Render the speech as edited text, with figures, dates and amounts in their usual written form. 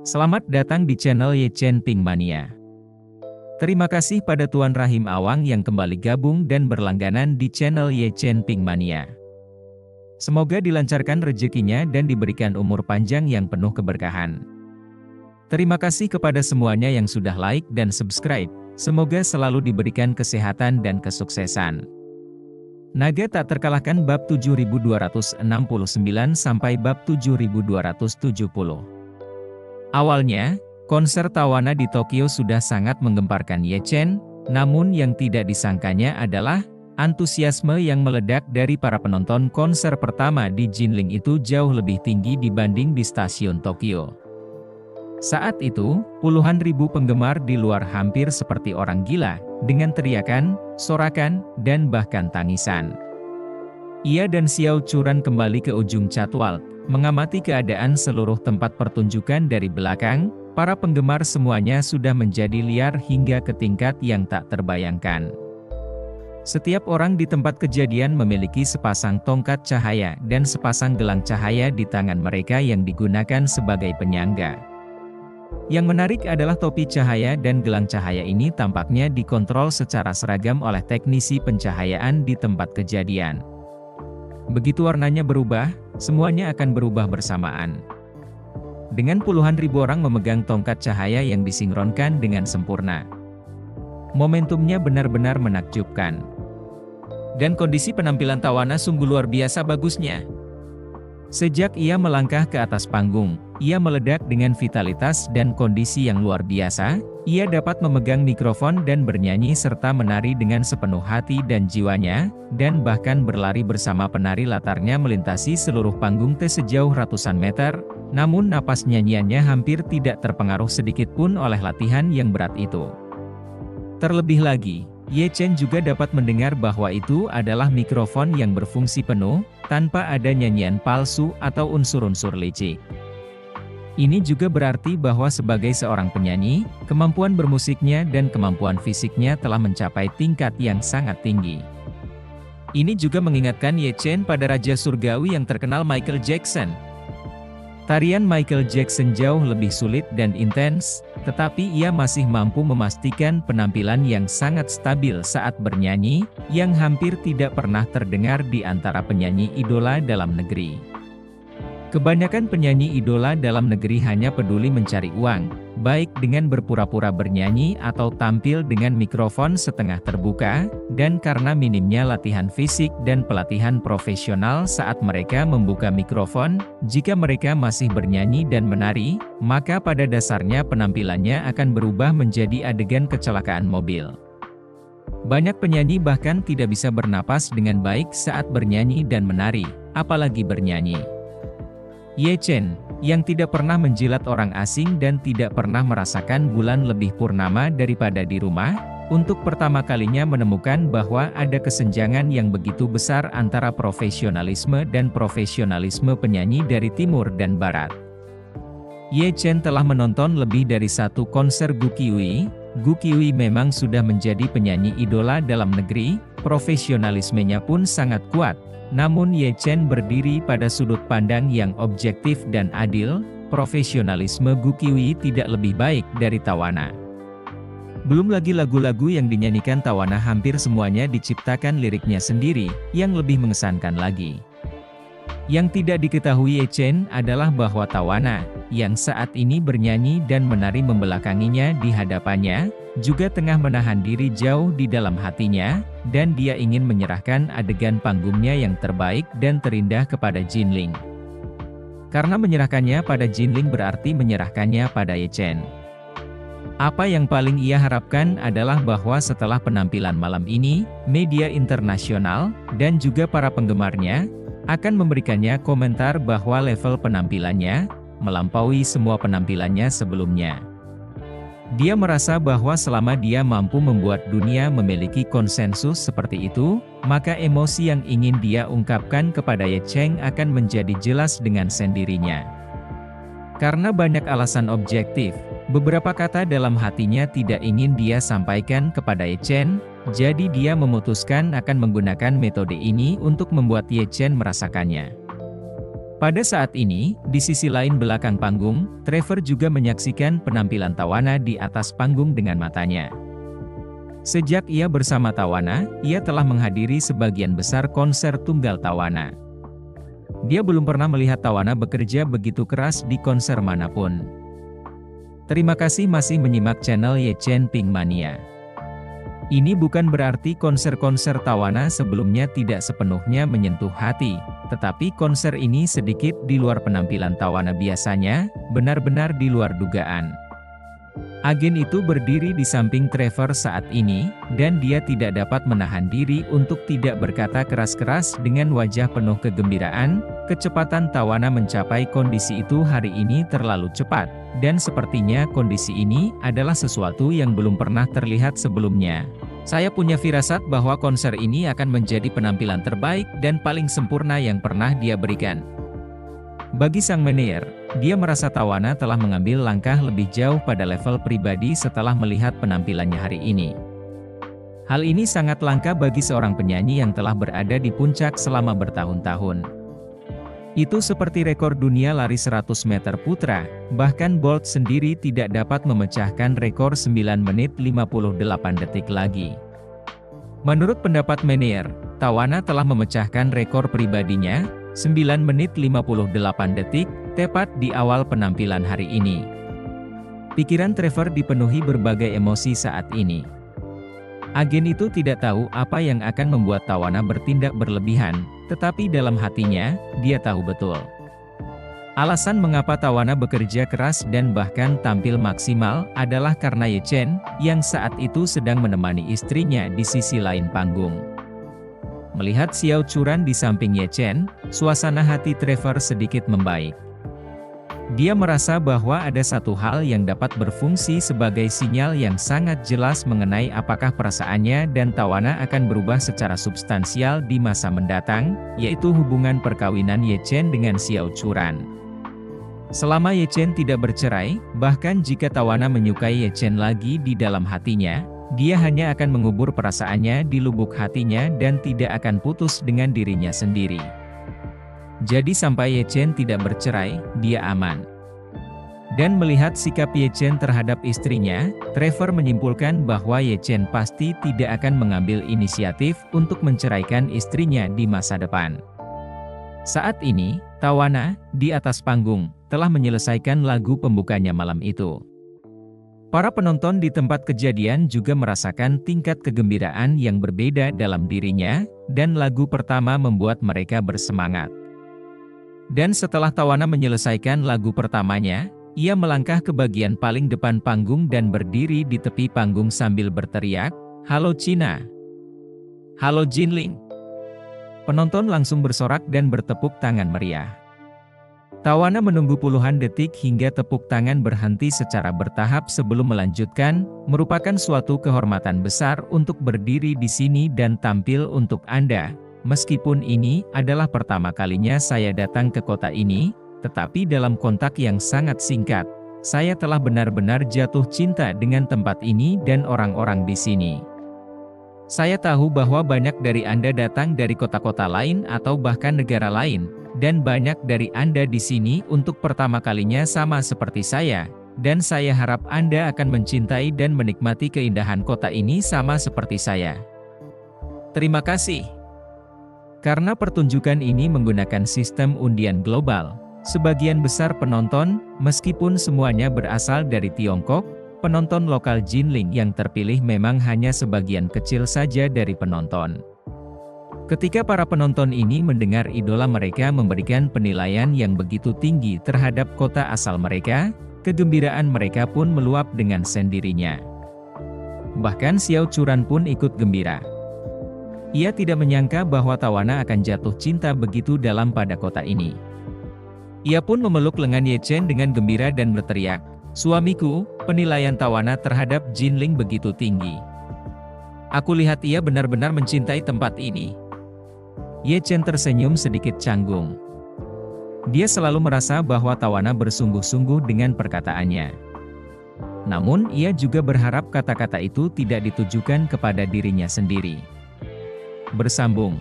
Selamat datang di channel Ye Chen Ping Mania. Terima kasih pada Tuan Rahim Awang yang kembali gabung dan berlangganan di channel Ye Chen Ping Mania. Semoga dilancarkan rezekinya dan diberikan umur panjang yang penuh keberkahan. Terima kasih kepada semuanya yang sudah like dan subscribe. Semoga selalu diberikan kesehatan dan kesuksesan. Naga tak terkalahkan bab 7269 sampai bab 7270. Awalnya, konser Tawana di Tokyo sudah sangat menggemparkan Ye Chen, namun yang tidak disangkanya adalah antusiasme yang meledak dari para penonton konser pertama di Jinling itu jauh lebih tinggi dibanding di stasiun Tokyo. Saat itu, puluhan ribu penggemar di luar hampir seperti orang gila, dengan teriakan, sorakan, dan bahkan tangisan. Ia dan Xiao Churan kembali ke ujung catwalk, mengamati keadaan seluruh tempat pertunjukan dari belakang. Para penggemar semuanya sudah menjadi liar hingga ke tingkat yang tak terbayangkan. Setiap orang di tempat kejadian memiliki sepasang tongkat cahaya dan sepasang gelang cahaya di tangan mereka yang digunakan sebagai penyangga. Yang menarik adalah topi cahaya dan gelang cahaya ini tampaknya dikontrol secara seragam oleh teknisi pencahayaan di tempat kejadian. Begitu warnanya berubah, semuanya akan berubah bersamaan. Dengan puluhan ribu orang memegang tongkat cahaya yang disinkronkan dengan sempurna. Momentumnya benar-benar menakjubkan. Dan kondisi penampilan Tawana sungguh luar biasa bagusnya. Sejak ia melangkah ke atas panggung, ia meledak dengan vitalitas dan kondisi yang luar biasa. Ia dapat memegang mikrofon dan bernyanyi serta menari dengan sepenuh hati dan jiwanya, dan bahkan berlari bersama penari latarnya melintasi seluruh panggung sejauh ratusan meter, namun napas nyanyiannya hampir tidak terpengaruh sedikitpun oleh latihan yang berat itu. Terlebih lagi, Ye Chen juga dapat mendengar bahwa itu adalah mikrofon yang berfungsi penuh, tanpa ada nyanyian palsu atau unsur-unsur licik. Ini juga berarti bahwa sebagai seorang penyanyi, kemampuan bermusiknya dan kemampuan fisiknya telah mencapai tingkat yang sangat tinggi. Ini juga mengingatkan Ye Chen pada Raja Surgawi yang terkenal Michael Jackson. Tarian Michael Jackson jauh lebih sulit dan intens, tetapi ia masih mampu memastikan penampilan yang sangat stabil saat bernyanyi, yang hampir tidak pernah terdengar di antara penyanyi idola dalam negeri. Kebanyakan penyanyi idola dalam negeri hanya peduli mencari uang, baik dengan berpura-pura bernyanyi atau tampil dengan mikrofon setengah terbuka, dan karena minimnya latihan fisik dan pelatihan profesional saat mereka membuka mikrofon, jika mereka masih bernyanyi dan menari, maka pada dasarnya penampilannya akan berubah menjadi adegan kecelakaan mobil. Banyak penyanyi bahkan tidak bisa bernapas dengan baik saat bernyanyi dan menari, apalagi bernyanyi. Ye Chen, yang tidak pernah menjilat orang asing dan tidak pernah merasakan bulan lebih purnama daripada di rumah, untuk pertama kalinya menemukan bahwa ada kesenjangan yang begitu besar antara profesionalisme dan profesionalisme penyanyi dari timur dan barat. Ye Chen telah menonton lebih dari satu konser Gu Qiwi. Gu Qiwi memang sudah menjadi penyanyi idola dalam negeri, profesionalismenya pun sangat kuat. Namun Ye Chen berdiri pada sudut pandang yang objektif dan adil, profesionalisme Gu Qiwi tidak lebih baik dari Tawana. Belum lagi lagu-lagu yang dinyanyikan Tawana hampir semuanya diciptakan liriknya sendiri, yang lebih mengesankan lagi. Yang tidak diketahui Ye Chen adalah bahwa Tawana, yang saat ini bernyanyi dan menari membelakanginya di hadapannya, juga tengah menahan diri jauh di dalam hatinya, dan dia ingin menyerahkan adegan panggungnya yang terbaik dan terindah kepada Jinling. Karena menyerahkannya pada Jinling berarti menyerahkannya pada Ye Chen. Apa yang paling ia harapkan adalah bahwa setelah penampilan malam ini, media internasional, dan juga para penggemarnya, akan memberikannya komentar bahwa level penampilannya, melampaui semua penampilannya sebelumnya. Dia merasa bahwa selama dia mampu membuat dunia memiliki konsensus seperti itu, maka emosi yang ingin dia ungkapkan kepada Ye Chen akan menjadi jelas dengan sendirinya. Karena banyak alasan objektif, beberapa kata dalam hatinya tidak ingin dia sampaikan kepada Ye Chen, jadi dia memutuskan akan menggunakan metode ini untuk membuat Ye Chen merasakannya. Pada saat ini, di sisi lain belakang panggung, Trevor juga menyaksikan penampilan Tawana di atas panggung dengan matanya. Sejak ia bersama Tawana, ia telah menghadiri sebagian besar konser tunggal Tawana. Dia belum pernah melihat Tawana bekerja begitu keras di konser manapun. Terima kasih masih menyimak channel Yechen Pink Mania. Ini bukan berarti konser-konser Tawana sebelumnya tidak sepenuhnya menyentuh hati, tetapi konser ini sedikit di luar penampilan Tawana biasanya, benar-benar di luar dugaan. Agen itu berdiri di samping Trevor saat ini, dan dia tidak dapat menahan diri untuk tidak berkata keras-keras dengan wajah penuh kegembiraan. Kecepatan Tawana mencapai kondisi itu hari ini terlalu cepat, dan sepertinya kondisi ini adalah sesuatu yang belum pernah terlihat sebelumnya. Saya punya firasat bahwa konser ini akan menjadi penampilan terbaik dan paling sempurna yang pernah dia berikan. Bagi sang manajer, dia merasa Tawana telah mengambil langkah lebih jauh pada level pribadi setelah melihat penampilannya hari ini. Hal ini sangat langka bagi seorang penyanyi yang telah berada di puncak selama bertahun-tahun. Itu seperti rekor dunia lari 100 meter putra, bahkan Bolt sendiri tidak dapat memecahkan rekor 9 menit 58 detik lagi. Menurut pendapat manajer, Tawana telah memecahkan rekor pribadinya, 9 menit 58 detik, tepat di awal penampilan hari ini. Pikiran Trevor dipenuhi berbagai emosi saat ini. Agen itu tidak tahu apa yang akan membuat Tawana bertindak berlebihan, tetapi dalam hatinya, dia tahu betul. Alasan mengapa Tawana bekerja keras dan bahkan tampil maksimal adalah karena Yechen, yang saat itu sedang menemani istrinya di sisi lain panggung. Melihat Xiao Churan di samping Yechen, suasana hati Trevor sedikit membaik. Dia merasa bahwa ada satu hal yang dapat berfungsi sebagai sinyal yang sangat jelas mengenai apakah perasaannya dan Tawana akan berubah secara substansial di masa mendatang, yaitu hubungan perkawinan Yechen dengan Xiao Churan. Selama Yechen tidak bercerai, bahkan jika Tawana menyukai Yechen lagi di dalam hatinya, dia hanya akan mengubur perasaannya di lubuk hatinya dan tidak akan putus dengan dirinya sendiri. Jadi sampai Yechen tidak bercerai, dia aman. Dan melihat sikap Yechen terhadap istrinya, Trevor menyimpulkan bahwa Yechen pasti tidak akan mengambil inisiatif untuk menceraikan istrinya di masa depan. Saat ini, Tawana, di atas panggung, telah menyelesaikan lagu pembukanya malam itu. Para penonton di tempat kejadian juga merasakan tingkat kegembiraan yang berbeda dalam dirinya, dan lagu pertama membuat mereka bersemangat. Dan setelah Tawana menyelesaikan lagu pertamanya, ia melangkah ke bagian paling depan panggung dan berdiri di tepi panggung sambil berteriak, "Halo Cina! Halo Jinling!" Penonton langsung bersorak dan bertepuk tangan meriah. Tawana menunggu puluhan detik hingga tepuk tangan berhenti secara bertahap sebelum melanjutkan, merupakan suatu kehormatan besar untuk berdiri di sini dan tampil untuk Anda. Meskipun ini adalah pertama kalinya saya datang ke kota ini, tetapi dalam kontak yang sangat singkat, saya telah benar-benar jatuh cinta dengan tempat ini dan orang-orang di sini. Saya tahu bahwa banyak dari Anda datang dari kota-kota lain atau bahkan negara lain, dan banyak dari Anda di sini untuk pertama kalinya sama seperti saya, dan saya harap Anda akan mencintai dan menikmati keindahan kota ini sama seperti saya. Terima kasih. Karena pertunjukan ini menggunakan sistem undian global, sebagian besar penonton, meskipun semuanya berasal dari Tiongkok, penonton lokal Jinling yang terpilih memang hanya sebagian kecil saja dari penonton. Ketika para penonton ini mendengar idola mereka memberikan penilaian yang begitu tinggi terhadap kota asal mereka, kegembiraan mereka pun meluap dengan sendirinya. Bahkan Xiao Churan pun ikut gembira. Ia tidak menyangka bahwa Tawana akan jatuh cinta begitu dalam pada kota ini. Ia pun memeluk lengan Yechen dengan gembira dan berteriak, "Suamiku, penilaian Tawana terhadap Jinling begitu tinggi. Aku lihat ia benar-benar mencintai tempat ini." Yechen tersenyum sedikit canggung. Dia selalu merasa bahwa Tawana bersungguh-sungguh dengan perkataannya. Namun ia juga berharap kata-kata itu tidak ditujukan kepada dirinya sendiri. Bersambung.